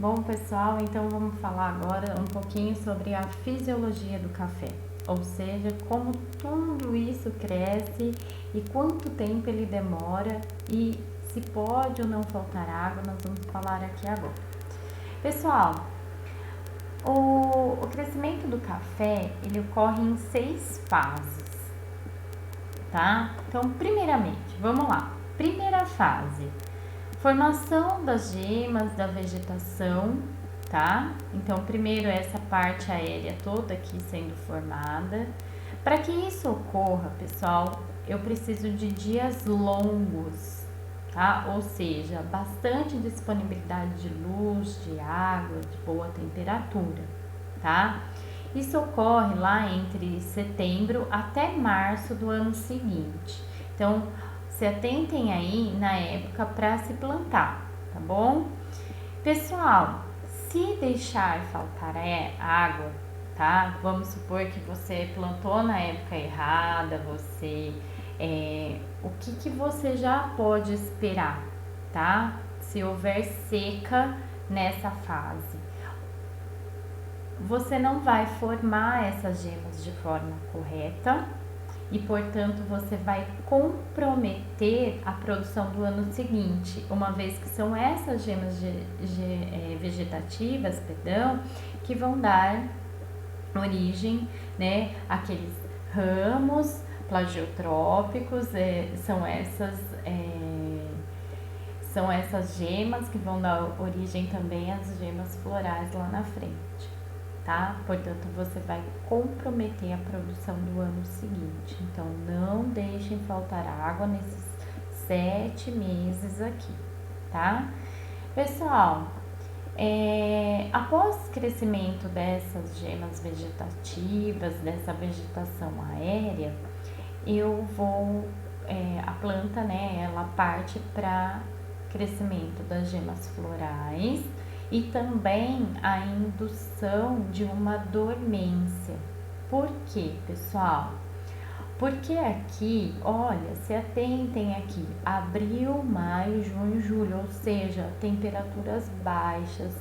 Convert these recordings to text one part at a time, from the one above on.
Bom, pessoal, então vamos falar agora um pouquinho sobre a fisiologia do café, ou seja, como tudo isso cresce e quanto tempo ele demora e se pode ou não faltar água, nós vamos falar aqui agora. Pessoal, o crescimento do café, ele ocorre em 6 fases, tá? Então, primeiramente, vamos lá. Primeira fase, formação das gemas da vegetação, tá? Então, primeiro essa parte aérea toda aqui sendo formada. Para que isso ocorra, pessoal, eu preciso de dias longos, tá? Ou seja, bastante disponibilidade de luz, de água, de boa temperatura, tá? Isso ocorre lá entre setembro até março do ano seguinte. Então, se atentem aí na época para se plantar, tá bom? Pessoal, se deixar faltar água, tá? Vamos supor que você plantou na época errada, o que você já pode esperar, tá? Se houver seca nessa fase, você não vai formar essas gemas de forma correta e, portanto, você vai comprometer a produção do ano seguinte, uma vez que são essas gemas vegetativas, que vão dar origem, né, àqueles ramos plagiotrópicos, são essas gemas que vão dar origem também às gemas florais lá na frente, tá? Portanto, você vai comprometer a produção do ano seguinte. Então, não deixem faltar água nesses 7 meses aqui, tá? Pessoal, após o crescimento dessas gemas vegetativas, dessa vegetação aérea, a planta, né, ela parte para crescimento das gemas florais e também a indução de uma dormência. Por quê, pessoal? Porque aqui, olha, se atentem aqui, abril, maio, junho, julho, ou seja, temperaturas baixas,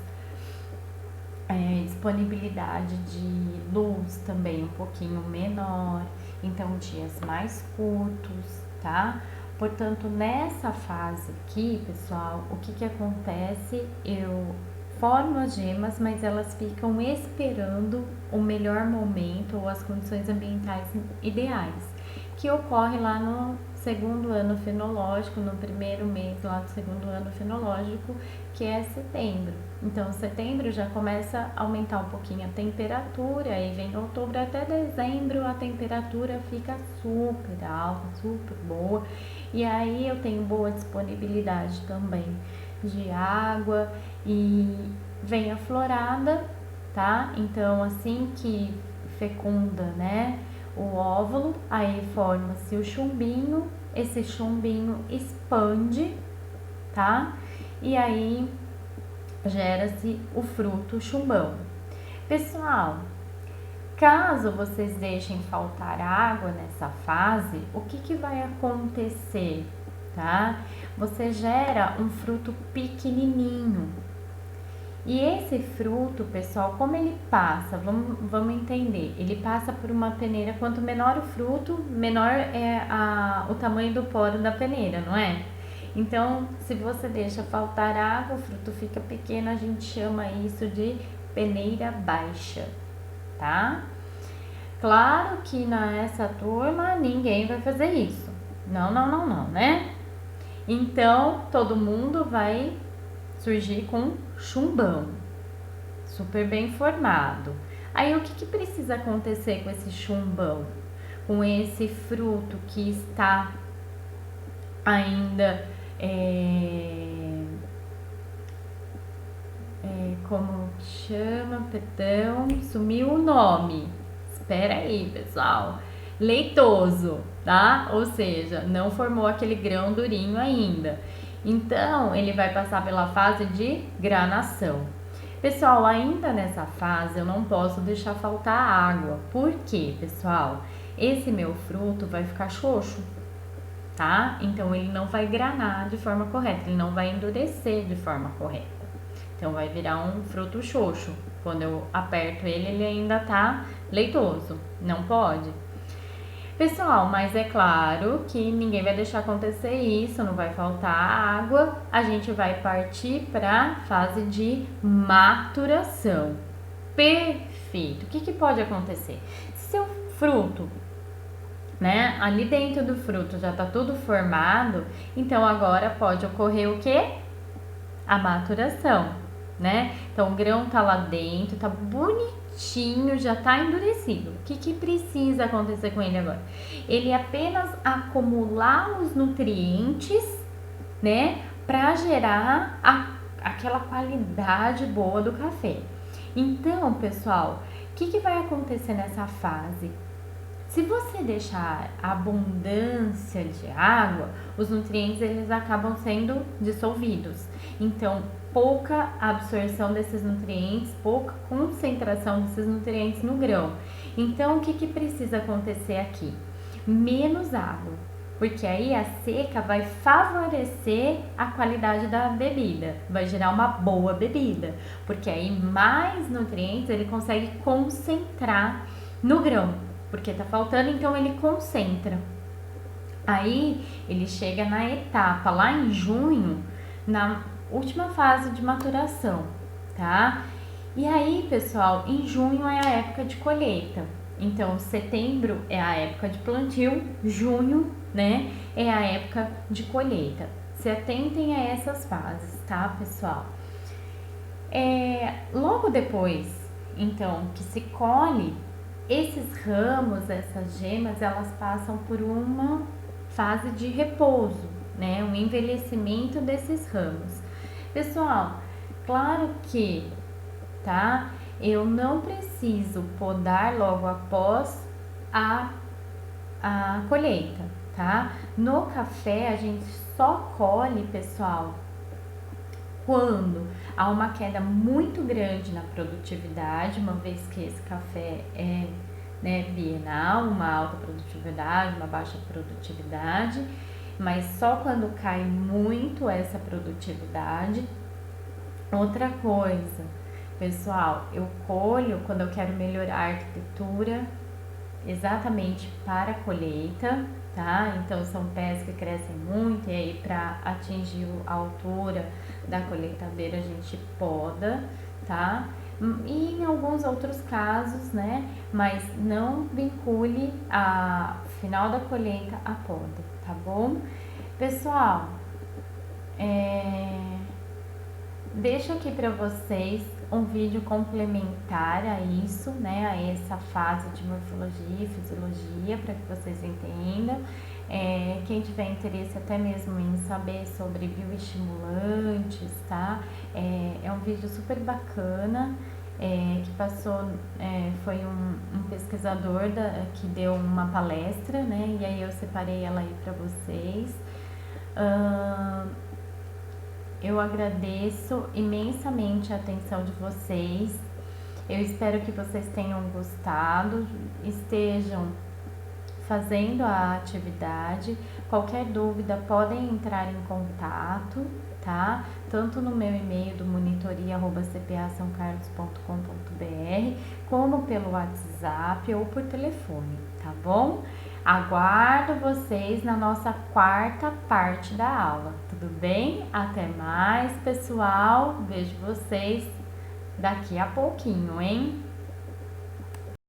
disponibilidade de luz também um pouquinho menor, então dias mais curtos, tá? Portanto, nessa fase aqui, pessoal, o que acontece? Eu formo as gemas, mas elas ficam esperando o melhor momento ou as condições ambientais ideais, que ocorre lá no segundo ano fenológico, no primeiro mês lá do segundo ano fenológico, que é setembro. Então, setembro já começa a aumentar um pouquinho a temperatura, aí vem outubro até dezembro, a temperatura fica super alta, super boa, e aí eu tenho boa disponibilidade também de água e vem a florada, tá? Então, assim que fecunda, né, o óvulo, aí forma-se o chumbinho, esse chumbinho expande, tá? E aí gera-se o fruto chumbão. Pessoal, caso vocês deixem faltar água nessa fase, o que vai acontecer, tá? Você gera um fruto pequenininho. E esse fruto, pessoal, como ele passa? Vamos entender. Ele passa por uma peneira. Quanto menor o fruto, menor é o tamanho do poro da peneira, não é? Então, se você deixa faltar água, o fruto fica pequeno, a gente chama isso de peneira baixa, tá? Claro que nessa turma ninguém vai fazer isso. Não, né? Então, todo mundo vai surgir com chumbão, super bem formado. Aí, o que precisa acontecer com esse chumbão? Com esse fruto que está ainda como chama, perdão, sumiu o nome. Espera aí, pessoal. Leitoso, tá? Ou seja, não formou aquele grão durinho ainda. Então, ele vai passar pela fase de granação. Pessoal, ainda nessa fase eu não posso deixar faltar água. Por quê, pessoal? Esse meu fruto vai ficar xoxo, tá? Então, ele não vai granar de forma correta, ele não vai endurecer de forma correta, Então vai virar um fruto xoxo. Quando eu aperto ele, ele ainda tá leitoso. Não pode. Pessoal, mas é claro que ninguém vai deixar acontecer isso, não vai faltar água. A gente vai partir para fase de maturação. Perfeito. O que pode acontecer? Se seu fruto, né, ali dentro do fruto já tá tudo formado, então agora pode ocorrer o quê? A maturação, né? Então o grão tá lá dentro, tá bonitinho, já tá endurecido. O que precisa acontecer com ele agora? Ele apenas acumular os nutrientes, né, para gerar aquela qualidade boa do café. Então, pessoal, o que vai acontecer nessa fase? Se você deixar abundância de água, os nutrientes eles acabam sendo dissolvidos. Então, pouca absorção desses nutrientes, pouca concentração desses nutrientes no grão. Então, o que precisa acontecer aqui? Menos água, porque aí a seca vai favorecer a qualidade da bebida, vai gerar uma boa bebida, porque aí mais nutrientes ele consegue concentrar no grão, porque tá faltando, então ele concentra. Aí ele chega na etapa lá em junho, na última fase de maturação, tá? E aí, pessoal, em junho é a época de colheita. Então, setembro é a época de plantio, junho, né, é a época de colheita. Se atentem a essas fases, tá, pessoal? Logo depois, então, que se colhe, esses ramos, essas gemas, elas passam por uma fase de repouso, né, um envelhecimento desses ramos. Pessoal, claro que, tá, eu não preciso podar logo após a colheita, tá? No café a gente só colhe, pessoal, quando há uma queda muito grande na produtividade, uma vez que esse café é, né, bienal, uma alta produtividade, uma baixa produtividade, mas só quando cai muito essa produtividade. Outra coisa, pessoal, eu colho quando eu quero melhorar a arquitetura exatamente para a colheita, tá? Então são pés que crescem muito e aí para atingir a altura da colheitadeira a gente poda, tá? E em alguns outros casos, né? Mas não vincule a final da colheita à poda, tá bom? Pessoal, deixo aqui para vocês um vídeo complementar a isso, né, a essa fase de morfologia e fisiologia, para que vocês entendam. Quem tiver interesse até mesmo em saber sobre bioestimulantes, tá? É um vídeo super bacana, que passou, foi um pesquisador que deu uma palestra, né, e aí eu separei ela aí para vocês. Eu agradeço imensamente a atenção de vocês. Eu espero que vocês tenham gostado, estejam fazendo a atividade. Qualquer dúvida podem entrar em contato, tá? Tanto no meu e-mail do monitoria@cpasaocarlos.com.br, como pelo WhatsApp ou por telefone, tá bom? Aguardo vocês na nossa quarta parte da aula, tudo bem? Até mais, pessoal. Vejo vocês daqui a pouquinho, hein?